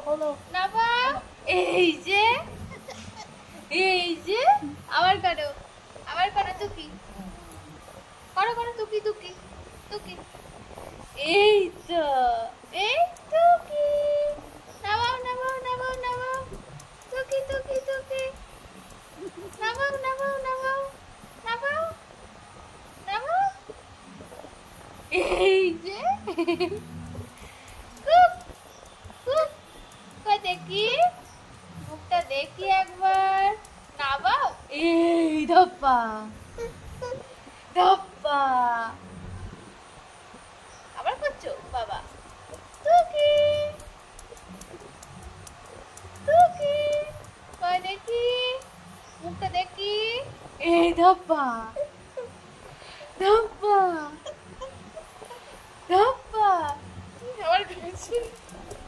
হলো নামাও। এই যে এই যে আবার করো, আবার করো টুকি, করো করো টুকি টুকি টুকি। এই তো, এই টুকি। নামাও নামাও নামাও নামাও, টুকি টুকি টুকি। নামাও নামাও নামাও নামাও নামাও। এই যে কুক কুক, কই দেখি, মুখটা দেখি একবার। নামাও। এই ধপ্পা ধপ্পা। আবার করছো বাবা। টুকি টুকি, কই দেখি, মুখটা দেখি। এই ধপ্পা ধপ্পা ধপ্পা। আবার করছি।